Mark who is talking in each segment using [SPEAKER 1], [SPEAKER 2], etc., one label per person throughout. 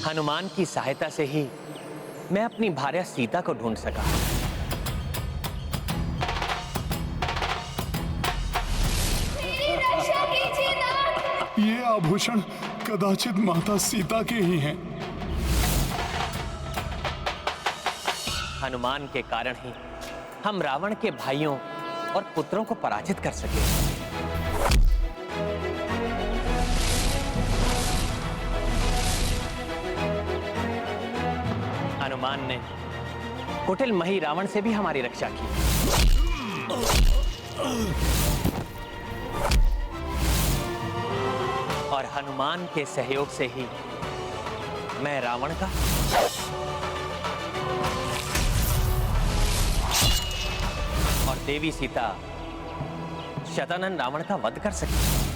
[SPEAKER 1] हनुमान की सहायता से ही मैं अपनी भार्या सीता को ढूंढ सका।
[SPEAKER 2] मेरी रक्षा कीजिए नाथ।
[SPEAKER 3] ये आभूषण कदाचित माता सीता के ही हैं।
[SPEAKER 1] हनुमान के कारण ही हम रावण के भाइयों और पुत्रों को पराजित कर सके। हनुमान ने कुटिल मही रावण से भी हमारी रक्षा की। और हनुमान के सहयोग से ही मैं रावण का और देवी सीता शतानन रावण का वध कर सकी।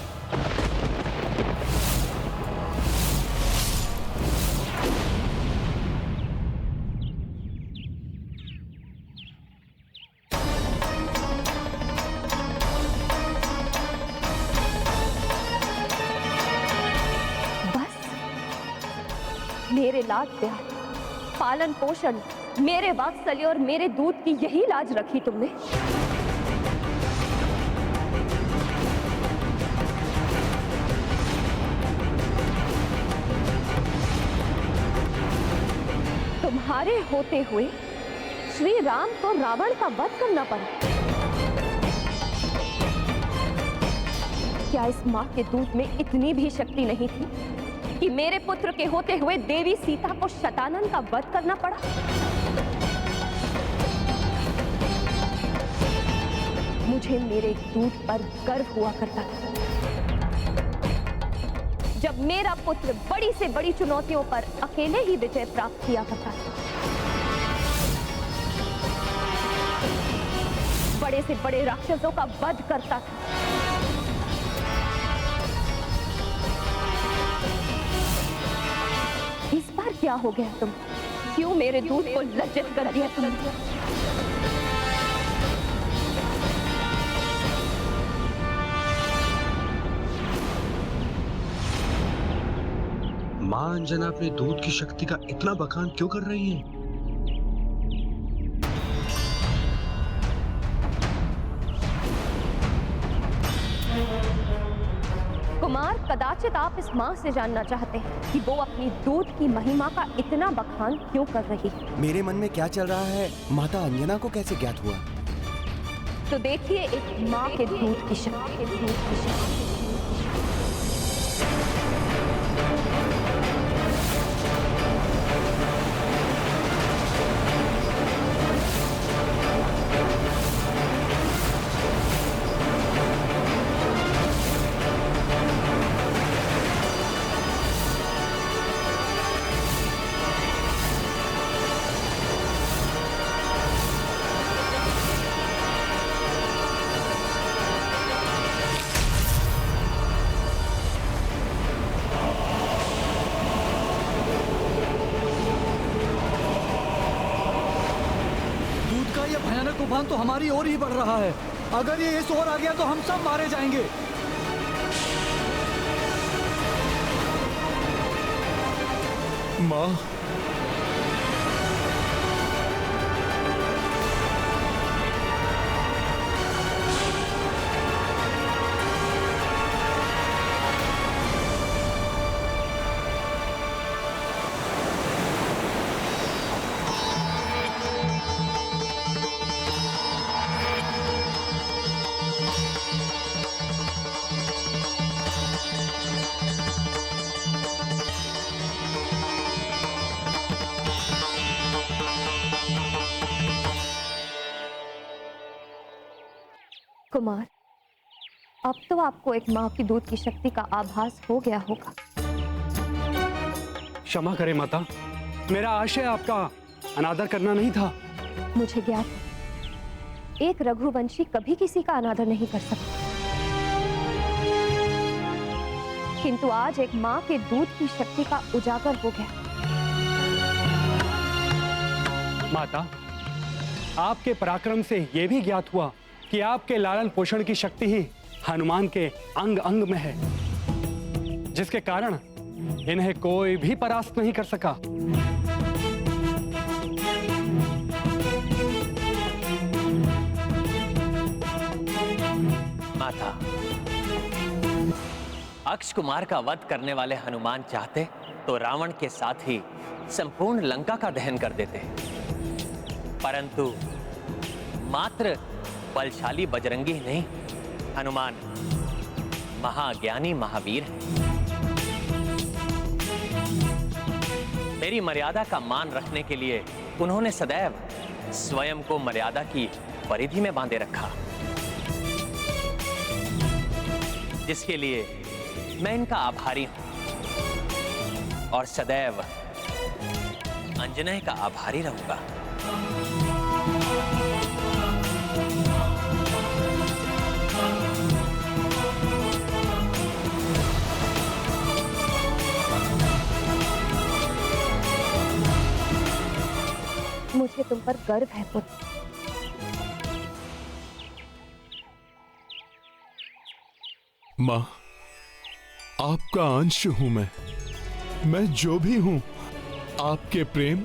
[SPEAKER 2] मेरे लाड प्यार, पालन पोषण, मेरे वात्सल्य और मेरे दूध की यही लाज रखी तुमने। तुम्हारे होते हुए श्री राम को रावण का वध करना पड़ा। क्या इस मां के दूध में इतनी भी शक्ति नहीं थी कि मेरे पुत्र के होते हुए देवी सीता को शतानन का वध करना पड़ा? मुझे मेरे दूध पर गर्व हुआ करता था। जब मेरा पुत्र बड़ी से बड़ी चुनौतियों पर अकेले ही विजय प्राप्त किया करता था, बड़े से बड़े राक्षसों का वध करता था। इस बार क्या हो गया तुम? क्यों मेरे दूध को लज्जित कर दिया तुमने?
[SPEAKER 4] मां अंजना अपने दूध की शक्ति का इतना बखान क्यों कर रही हैं?
[SPEAKER 2] कुमार, कदाचित आप इस मां से जानना चाहते हैं कि वो अपनी दूध की महिमा का इतना बखान क्यों कर रही है।
[SPEAKER 5] मेरे मन में क्या चल रहा है माता अंजना को कैसे ज्ञात हुआ?
[SPEAKER 2] तो देखिए एक मां के दूध की शक्ति।
[SPEAKER 6] तूफान तो हमारी ओर ही बढ़ रहा है। अगर ये इस ओर आ गया तो हम सब मारे जाएंगे।
[SPEAKER 3] मां,
[SPEAKER 2] कुमार, अब तो आपको एक मां की दूध की शक्ति का आभास हो गया होगा।
[SPEAKER 7] क्षमा करें माता, मेरा आशय आपका अनादर करना नहीं था।
[SPEAKER 2] मुझे ज्ञात है, एक रघुवंशी कभी किसी का अनादर नहीं कर सकता, किंतु आज एक मां के दूध की शक्ति का उजागर हो गया।
[SPEAKER 7] माता, आपके पराक्रम से यह भी ज्ञात हुआ कि आपके लालन पोषण की शक्ति ही हनुमान के अंग अंग में है, जिसके कारण इन्हें कोई भी परास्त नहीं कर सका।
[SPEAKER 1] माता, अक्ष कुमार का वध करने वाले हनुमान चाहते तो रावण के साथ ही संपूर्ण लंका का दहन कर देते, परंतु मात्र बलशाली बजरंगी ही नहीं, हनुमान महाज्ञानी महावीर है। मेरी मर्यादा का मान रखने के लिए उन्होंने सदैव स्वयं को मर्यादा की परिधि में बांधे रखा, जिसके लिए मैं इनका आभारी हूं और सदैव अंजनय का आभारी रहूंगा।
[SPEAKER 2] मुझे तुम पर गर्व है पुत्र।
[SPEAKER 3] माँ, आपका अंश हूं मैं जो भी हूं आपके प्रेम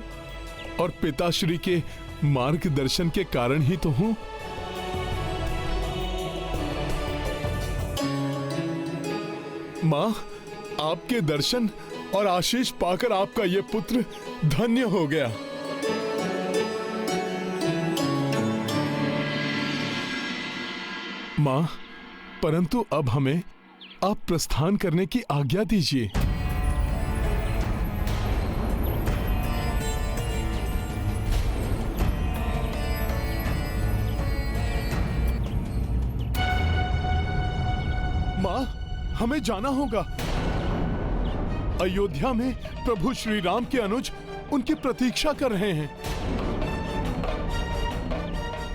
[SPEAKER 3] और पिताश्री के मार्गदर्शन के कारण ही तो हूं। माँ, आपके दर्शन और आशीष पाकर आपका ये पुत्र धन्य हो गया। माँ, परंतु अब हमें आप प्रस्थान करने की आज्ञा दीजिए। माँ, हमें जाना होगा। अयोध्या में प्रभु श्री राम के अनुज उनकी प्रतीक्षा कर रहे हैं।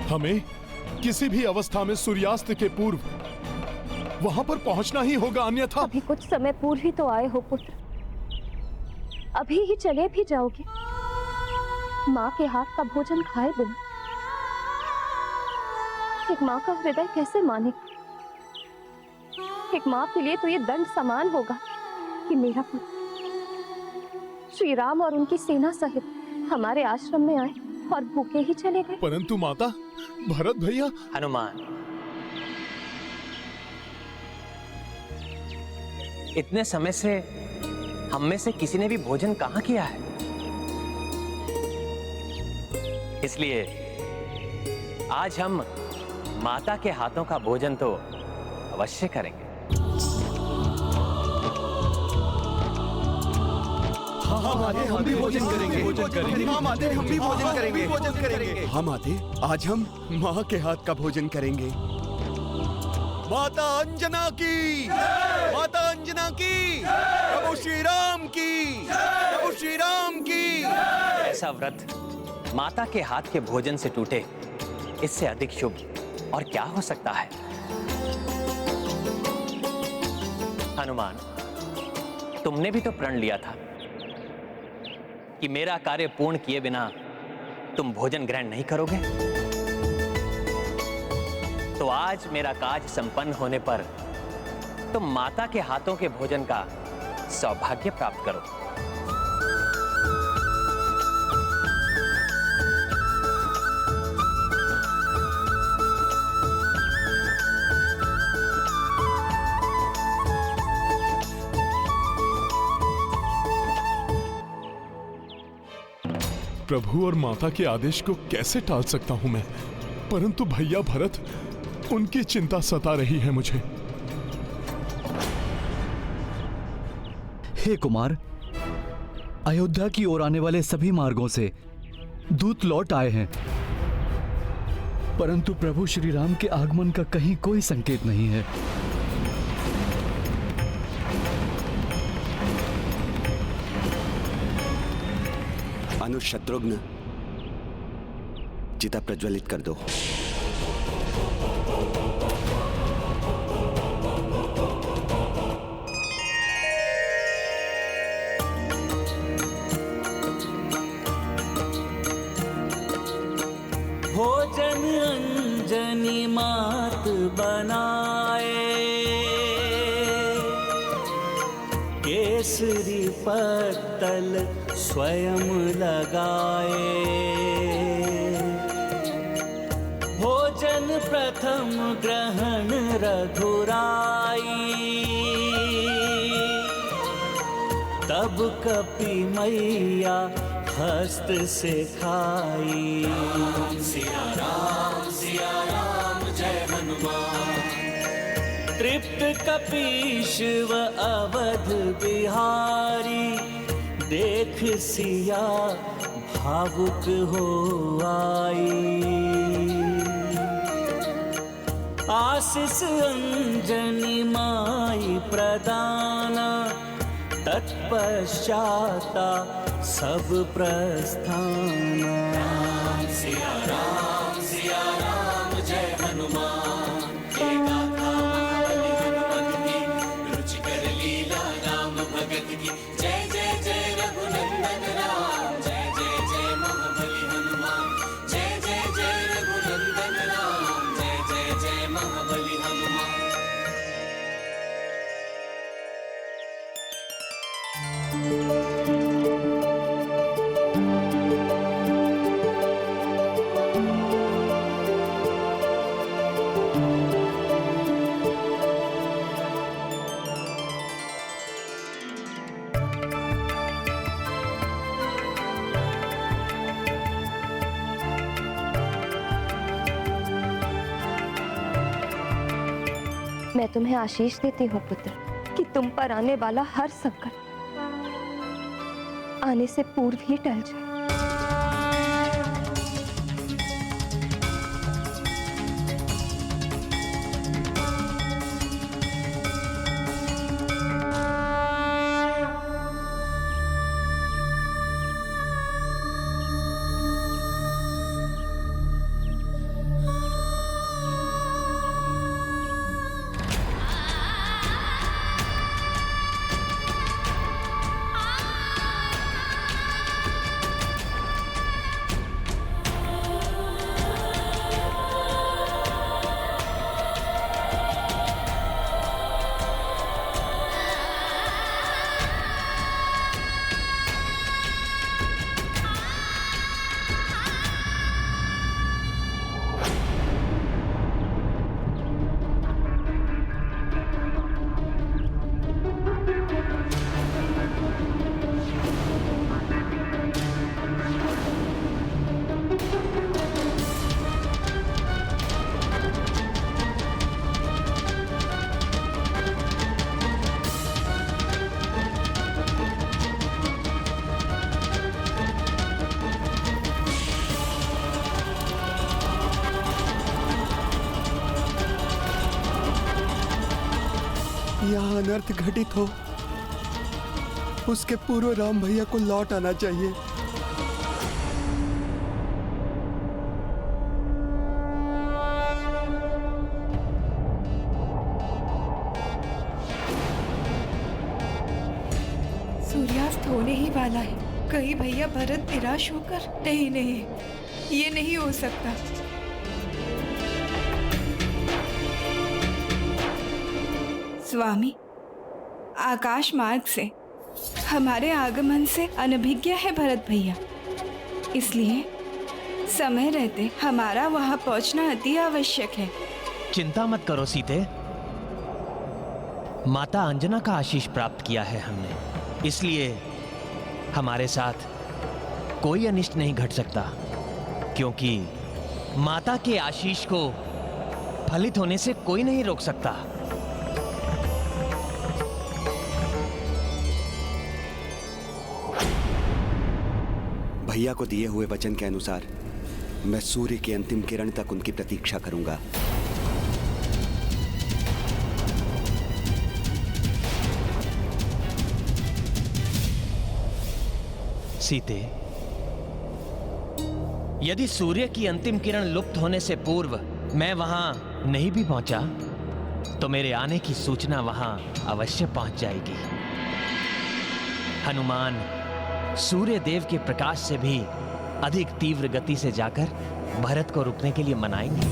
[SPEAKER 3] हमें किसी भी अवस्था में सूर्यास्त के पूर्व वहां पर पहुंचना ही होगा, अन्यथा।
[SPEAKER 2] अभी कुछ समय पूर्व ही तो आए हो पुत्र, अभी ही चले भी जाओगे? माँ के हाथ का भोजन खाए बिना एक माँ का हृदय कैसे माने? एक माँ के लिए तो ये दंड समान होगा कि मेरा पुत्र श्री राम और उनकी सेना सहित हमारे आश्रम में आए और भूखे ही चले गए।
[SPEAKER 3] परंतु माता, भरत भैया।
[SPEAKER 1] हनुमान, इतने समय से हम में से किसी ने भी भोजन कहां किया है, इसलिए आज हम माता के हाथों का भोजन तो अवश्य करेंगे।
[SPEAKER 5] हम भी भोजन करेंगे। हाँ माते, हम भी भोजन करेंगे। हाँ माते, आज हम माँ के हाथ का भोजन करेंगे। माता अंजना की, माता अंजना की, प्रभु श्री राम की, प्रभु श्री राम की।
[SPEAKER 1] ऐसा व्रत माता के हाथ के भोजन से टूटे, इससे अधिक शुभ और क्या हो सकता है? हनुमान, तुमने भी तो प्रण लिया था कि मेरा कार्य पूर्ण किए बिना तुम भोजन ग्रहण नहीं करोगे। तो आज मेरा काज संपन्न होने पर तुम माता के हाथों के भोजन का सौभाग्य प्राप्त करो।
[SPEAKER 3] प्रभु और माता के आदेश को कैसे टाल सकता हूं मैं? परंतु भैया भरत, उनकी चिंता सता रही है मुझे।
[SPEAKER 6] हे कुमार, अयोध्या की ओर आने वाले सभी मार्गों से दूत लौट आए हैं, परंतु प्रभु श्री राम के आगमन का कहीं कोई संकेत नहीं है।
[SPEAKER 5] अनुज शत्रुघ्न, चिता प्रज्वलित कर दो।
[SPEAKER 8] भोजन अंजनी मात बनाए, केसरी पत्तल स्वयं लगाए। भोजन प्रथम ग्रहण रघुराई, तब कपि मैया हस्त से खाई। सिया राम जय हनुमान। तृप्त कपीश्व अवध बिहारी, देख सिया भावुक हो आई। आशीष अंजनी माई प्रदाना, तत्पश्चाता सब प्रस्थाना। सिया राम जय हनुमान। गाथा महाबली हनुमत की, रुचिकर लीला राम भगत की। जय जय जय रघुनंदन राम, जय जय जय महाबली हनुमान। जय जय जय रघुनंदन राम, जय जय जय महाबली हनुमान।
[SPEAKER 2] मैं तुम्हें आशीष देती हूँ पुत्र, कि तुम पर आने वाला हर संकट आने से पूर्व ही टल जाए।
[SPEAKER 5] यहाँ अनर्थ घटित हो, उसके पूर्व राम भैया को लौट आना चाहिए।
[SPEAKER 9] सूर्यास्त होने ही वाला है। कहीं भैया भरत निराश होकर? नहीं नहीं, ये नहीं हो सकता। स्वामी, आकाश मार्ग से हमारे आगमन से अनभिज्ञ है भरत भैया, इसलिए समय रहते हमारा वहां पहुंचना अति आवश्यक है।
[SPEAKER 1] चिंता मत करो सीते, माता अंजना का आशीष प्राप्त किया है हमने, इसलिए हमारे साथ कोई अनिष्ट नहीं घट सकता, क्योंकि माता के आशीष को फलित होने से कोई नहीं रोक सकता।
[SPEAKER 5] भैया को दिए हुए वचन के अनुसार मैं सूर्य की अंतिम किरण तक उनकी प्रतीक्षा करूंगा।
[SPEAKER 1] सीते, यदि सूर्य की अंतिम किरण लुप्त होने से पूर्व मैं वहां नहीं भी पहुंचा, तो मेरे आने की सूचना वहां अवश्य पहुंच जाएगी। हनुमान सूर्य देव के प्रकाश से भी अधिक तीव्र गति से जाकर भरत को रुकने के लिए मनाएंगे।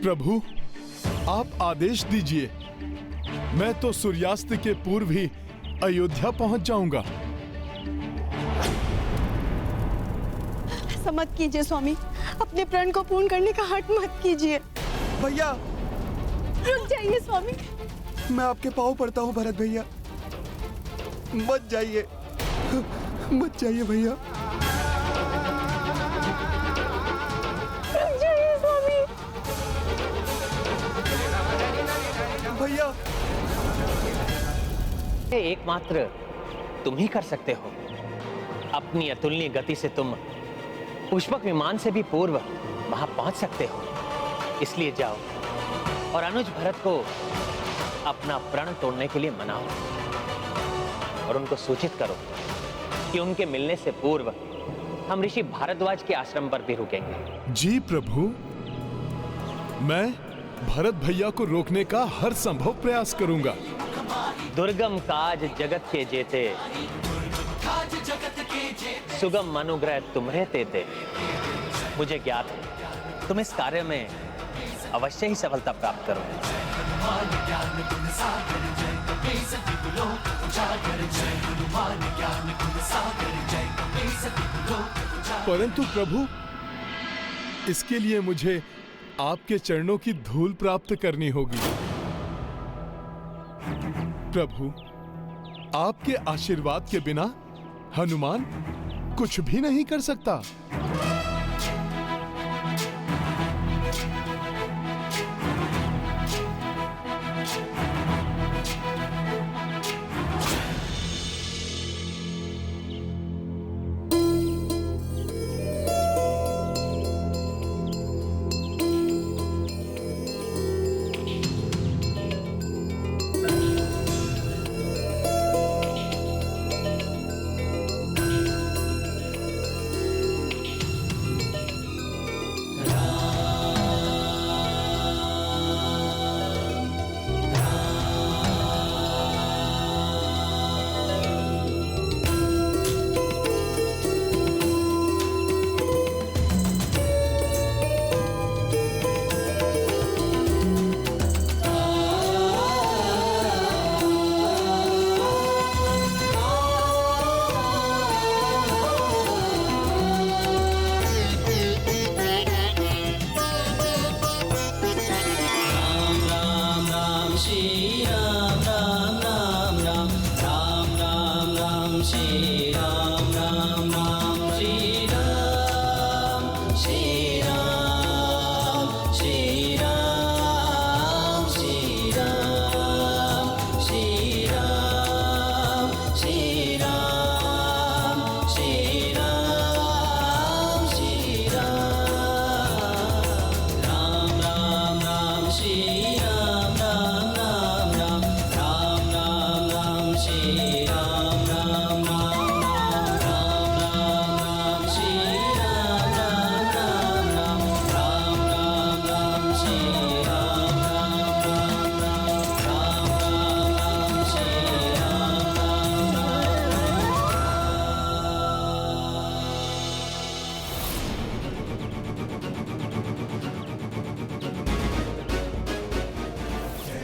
[SPEAKER 3] प्रभु, आप आदेश दीजिए। मैं तो सूर्यास्त के पूर्व ही अयोध्या पहुंच जाऊंगा।
[SPEAKER 10] ऐसा मत कीजिए स्वामी, अपने प्रण को पूर्ण करने का हठ मत कीजिए।
[SPEAKER 5] भैया,
[SPEAKER 10] रुक जाइए स्वामी।
[SPEAKER 5] मैं आपके पाँव पड़ता हूँ भरत भैया, मत जाइए, मत जाइए भैया।
[SPEAKER 10] रुक जाइए स्वामी।
[SPEAKER 5] भैया,
[SPEAKER 1] ये एकमात्र तुम ही कर सकते हो। अपनी अतुलनीय गति से तुम पुष्पक विमान से भी पूर्व वहां पहुंच सकते हो। इसलिए जाओ और अनुज भरत को अपना प्रण तोड़ने के लिए मनाओ और उनको सूचित करो कि उनके मिलने से पूर्व हम ऋषि भारद्वाज के आश्रम पर भी रुकेंगे।
[SPEAKER 3] जी प्रभु, मैं भरत भैया को रोकने का हर संभव प्रयास करूंगा।
[SPEAKER 1] दुर्गम काज जगत के जेते, सुगम अनुग्रह तुम्हारे तेते। मुझे ज्ञात है तुम इस कार्य में अवश्य ही सफलता प्राप्त करोगे।
[SPEAKER 3] परंतु प्रभु, इसके लिए मुझे आपके चरणों की धूल प्राप्त करनी होगी। प्रभु, आपके आशीर्वाद के बिना हनुमान कुछ भी नहीं कर सकता।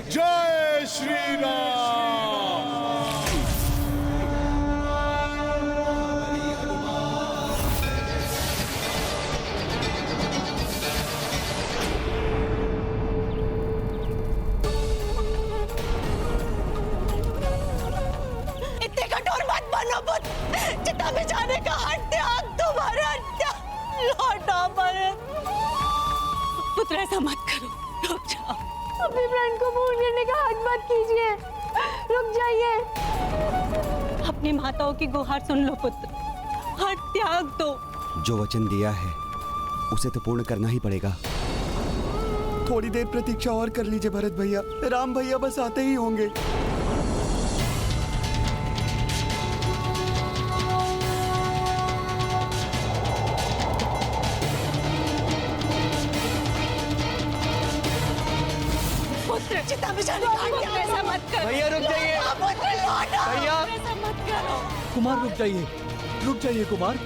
[SPEAKER 3] जय श्री राम।
[SPEAKER 10] इतने कठोर मत बनो पुत्र, चिता में जाने का हट त्याग तुम्हारा लौटा भरत। पुत्र ऐसा मत करो, रुक जाओ। अपने प्रण को पूर्ण करने का हट मत कीजिए, रुक जाइए। अपनी माताओं की गुहार सुन लो पुत्र, हट त्याग दो।
[SPEAKER 5] जो वचन दिया है उसे तो पूर्ण करना ही पड़ेगा। थोड़ी देर प्रतीक्षा और कर लीजिए भरत भैया, राम भैया बस आते ही होंगे।
[SPEAKER 10] पुत्र चिता में जाने का हट त्याग, ऐसा मत करो।
[SPEAKER 1] भैया रुक जाइए।
[SPEAKER 10] पुत्र लौटो,
[SPEAKER 1] भैया।
[SPEAKER 10] ऐसा मत करो।
[SPEAKER 6] कुमार रुक जाइए कुमार।